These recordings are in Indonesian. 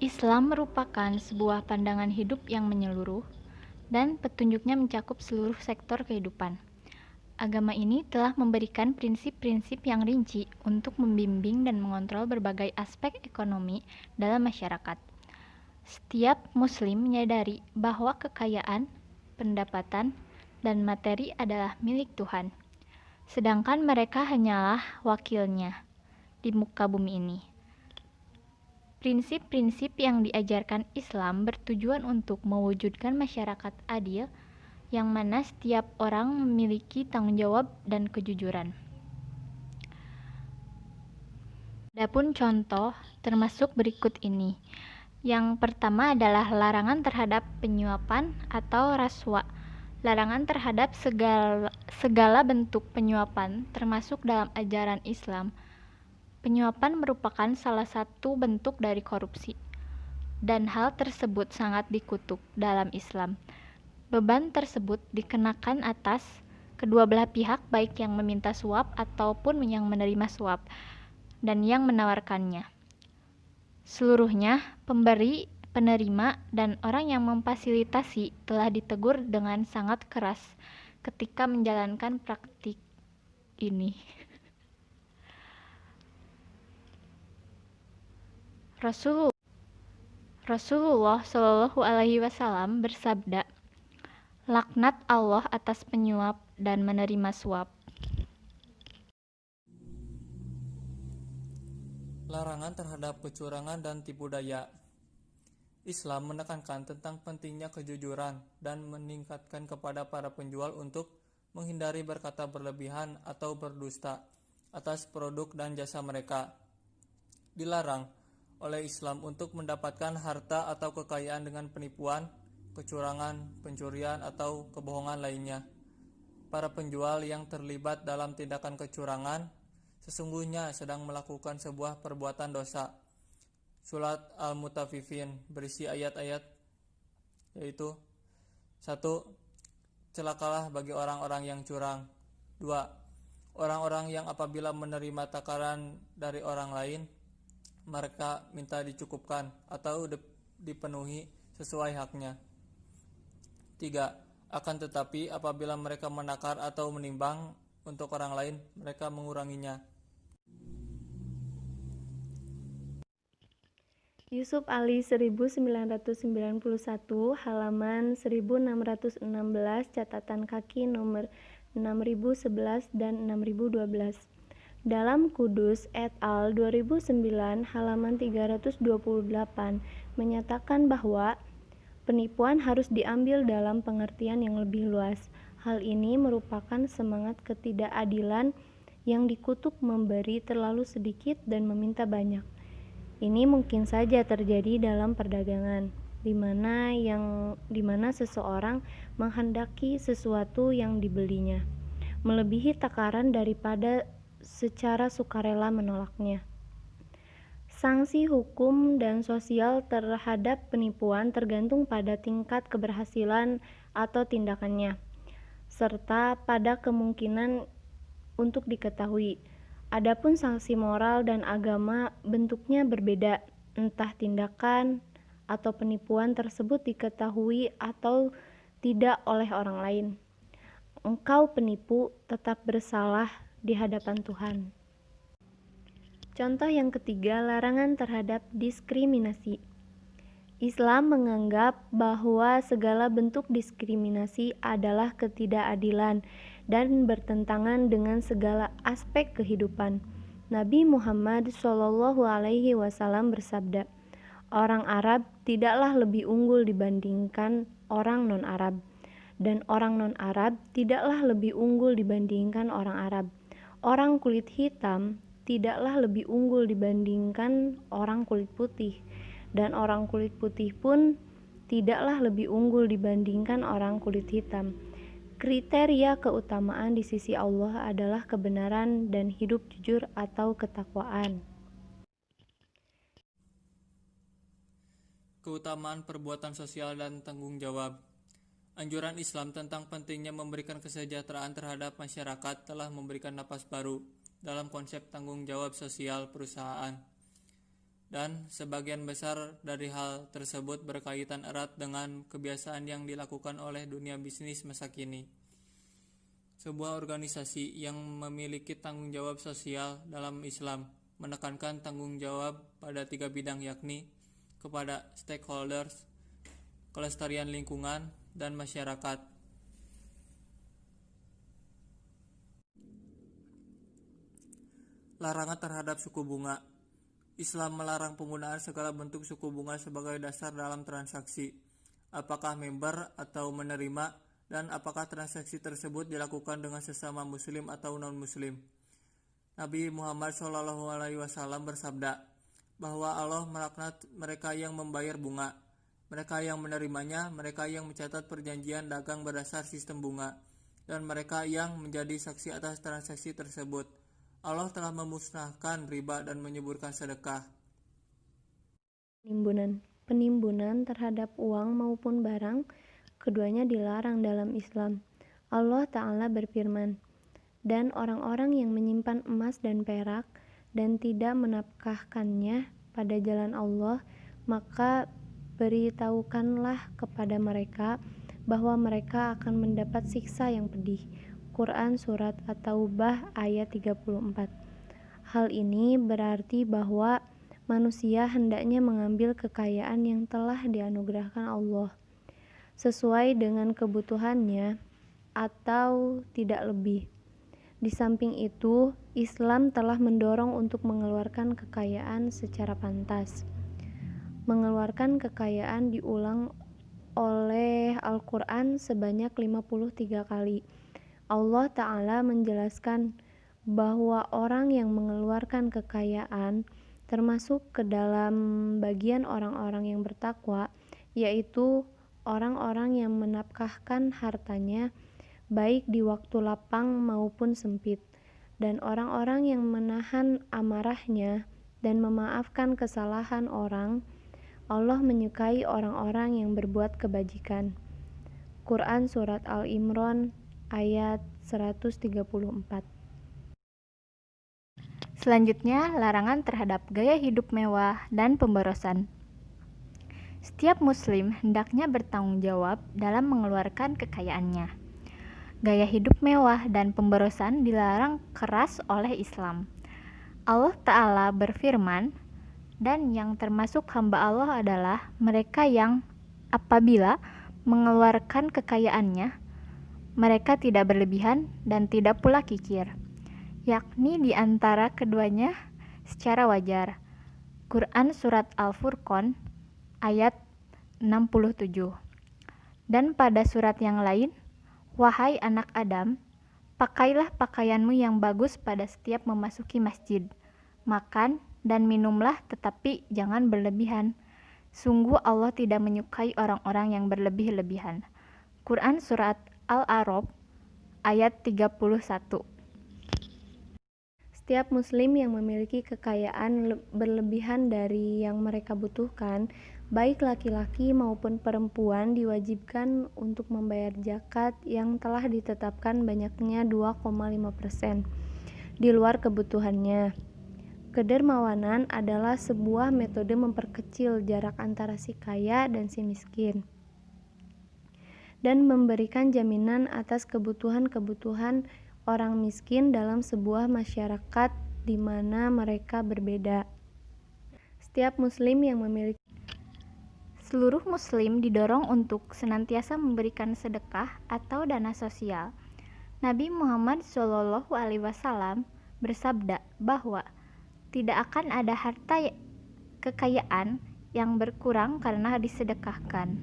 Islam merupakan sebuah pandangan hidup yang menyeluruh dan petunjuknya mencakup seluruh sektor kehidupan. Agama ini telah memberikan prinsip-prinsip yang rinci untuk membimbing dan mengontrol berbagai aspek ekonomi dalam masyarakat. Setiap muslim menyadari bahwa kekayaan, pendapatan, dan materi adalah milik Tuhan, sedangkan mereka hanyalah wakilnya di muka bumi ini. Prinsip-prinsip yang diajarkan Islam bertujuan untuk mewujudkan masyarakat adil yang mana setiap orang memiliki tanggung jawab dan kejujuran. Adapun contoh termasuk berikut ini. Yang pertama adalah larangan terhadap penyuapan atau rasuah. Larangan terhadap segala bentuk penyuapan termasuk dalam ajaran Islam. Penyuapan merupakan salah satu bentuk dari korupsi, dan hal tersebut sangat dikutuk dalam Islam. Beban tersebut dikenakan atas kedua belah pihak, baik yang meminta suap ataupun yang menerima suap, dan yang menawarkannya. Seluruhnya, pemberi, penerima, dan orang yang memfasilitasi telah ditegur dengan sangat keras ketika menjalankan praktik ini. Rasulullah Shallallahu Alaihi Wasallam bersabda, "Laknat Allah atas penyuap dan menerima suap." Larangan terhadap kecurangan dan tipu daya. Islam menekankan tentang pentingnya kejujuran dan meningkatkan kepada para penjual untuk menghindari berkata berlebihan atau berdusta atas produk dan jasa mereka. Dilarang oleh Islam untuk mendapatkan harta atau kekayaan dengan penipuan, kecurangan, pencurian, atau kebohongan lainnya. Para penjual yang terlibat dalam tindakan kecurangan sesungguhnya sedang melakukan sebuah perbuatan dosa. Surat Al-Mutaffifin berisi ayat-ayat yaitu 1. Celakalah bagi orang-orang yang curang. 2. Orang-orang yang apabila menerima takaran dari orang lain, mereka minta dicukupkan atau dipenuhi sesuai haknya. 3. Akan tetapi apabila mereka menakar atau menimbang untuk orang lain, mereka menguranginya. Yusuf Ali 1991 halaman 1616 catatan kaki nomor 6011 dan 6012. Dalam Kudus et al. 2009 halaman 328 menyatakan bahwa penipuan harus diambil dalam pengertian yang lebih luas. Hal ini merupakan semangat ketidakadilan yang dikutuk memberi terlalu sedikit dan meminta banyak. Ini mungkin saja terjadi dalam perdagangan, di mana seseorang menghendaki sesuatu yang dibelinya, melebihi takaran daripada secara sukarela menolaknya. Sanksi hukum dan sosial terhadap penipuan tergantung pada tingkat keberhasilan atau tindakannya, serta pada kemungkinan untuk diketahui. Adapun sanksi moral dan agama bentuknya berbeda, entah tindakan atau penipuan tersebut diketahui atau tidak oleh orang lain. Engkau penipu tetap bersalah di hadapan Tuhan. Contoh yang ketiga, larangan terhadap diskriminasi. Islam menganggap bahwa segala bentuk diskriminasi adalah ketidakadilan dan bertentangan dengan segala aspek kehidupan. Nabi Muhammad SAW bersabda, "Orang Arab tidaklah lebih unggul dibandingkan orang non-Arab, dan orang non-Arab tidaklah lebih unggul dibandingkan orang Arab. Orang kulit hitam tidaklah lebih unggul dibandingkan orang kulit putih, dan orang kulit putih pun tidaklah lebih unggul dibandingkan orang kulit hitam." Kriteria keutamaan di sisi Allah adalah kebenaran dan hidup jujur atau ketakwaan. Keutamaan perbuatan sosial dan tanggung jawab. Anjuran Islam tentang pentingnya memberikan kesejahteraan terhadap masyarakat telah memberikan napas baru dalam konsep tanggung jawab sosial perusahaan. dan sebagian besar dari hal tersebut berkaitan erat dengan kebiasaan yang dilakukan oleh dunia bisnis masa kini. Sebuah organisasi yang memiliki tanggung jawab sosial dalam Islam menekankan tanggung jawab pada 3 bidang, yakni kepada stakeholders, kelestarian lingkungan, dan masyarakat. Larangan terhadap suku bunga. Islam melarang penggunaan segala bentuk suku bunga sebagai dasar dalam transaksi, apakah member atau menerima, dan apakah transaksi tersebut dilakukan dengan sesama muslim atau non-muslim. Nabi Muhammad SAW bersabda bahwa Allah melaknat mereka yang membayar bunga, mereka yang menerimanya, mereka yang mencatat perjanjian dagang berdasar sistem bunga, dan mereka yang menjadi saksi atas transaksi tersebut. Allah telah memusnahkan riba dan menyuburkan sedekah. Penimbunan terhadap uang maupun barang, keduanya dilarang dalam Islam. Allah Ta'ala berfirman, "Dan orang-orang yang menyimpan emas dan perak dan tidak menafkahkannya pada jalan Allah, maka beritahukanlah kepada mereka bahwa mereka akan mendapat siksa yang pedih." Quran Surat At-Taubah ayat 34. Hal ini berarti bahwa manusia hendaknya mengambil kekayaan yang telah dianugerahkan Allah sesuai dengan kebutuhannya atau tidak lebih. Di samping itu, Islam telah mendorong untuk mengeluarkan kekayaan secara pantas. Mengeluarkan kekayaan diulang oleh Al-Quran sebanyak 53 kali. Allah Ta'ala menjelaskan bahwa orang yang mengeluarkan kekayaan termasuk ke dalam bagian orang-orang yang bertakwa, yaitu orang-orang yang menafkahkan hartanya baik di waktu lapang maupun sempit, dan orang-orang yang menahan amarahnya dan memaafkan kesalahan orang. Allah menyukai orang-orang yang berbuat kebajikan. Quran Surat Al-Imran ayat 134. Selanjutnya, larangan terhadap gaya hidup mewah dan pemborosan. Setiap muslim hendaknya bertanggung jawab dalam mengeluarkan kekayaannya. Gaya hidup mewah dan pemborosan dilarang keras oleh Islam. Allah Ta'ala berfirman, "Dan yang termasuk hamba Allah adalah mereka yang apabila mengeluarkan kekayaannya, mereka tidak berlebihan dan tidak pula kikir, yakni di antara keduanya secara wajar." Quran Surat Al-Furqan ayat 67. Dan pada surat yang lain, "Wahai anak Adam, pakailah pakaianmu yang bagus pada setiap memasuki masjid. Makan dan minumlah, tetapi jangan berlebihan. Sungguh Allah tidak menyukai orang-orang yang berlebih-lebihan." Quran Surat Al-A'raf ayat 31. Setiap muslim yang memiliki kekayaan berlebihan dari yang mereka butuhkan, baik laki-laki maupun perempuan, diwajibkan untuk membayar zakat yang telah ditetapkan banyaknya 2,5% di luar kebutuhannya. Kedermawanan adalah sebuah metode memperkecil jarak antara si kaya dan si miskin, dan memberikan jaminan atas kebutuhan-kebutuhan orang miskin dalam sebuah masyarakat di mana mereka berbeda. Seluruh muslim didorong untuk senantiasa memberikan sedekah atau dana sosial. Nabi Muhammad SAW bersabda bahwa tidak akan ada harta kekayaan yang berkurang karena disedekahkan.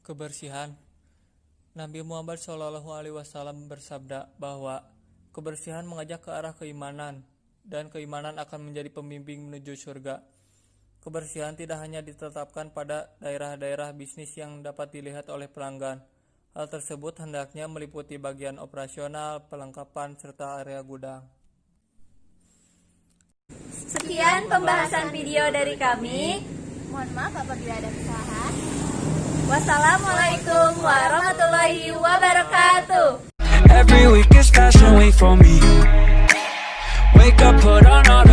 Kebersihan. Nabi Muhammad SAW bersabda bahwa kebersihan mengajak ke arah keimanan, dan keimanan akan menjadi pembimbing menuju surga. Kebersihan tidak hanya ditetapkan pada daerah-daerah bisnis yang dapat dilihat oleh pelanggan. Hal tersebut hendaknya meliputi bagian operasional, perlengkapan, serta area gudang. Sekian pembahasan video dari kami. Mohon maaf apabila ada kesalahan. Wassalamualaikum warahmatullahi wabarakatuh. Every week is Fashion Week for me. Wake up, put on all the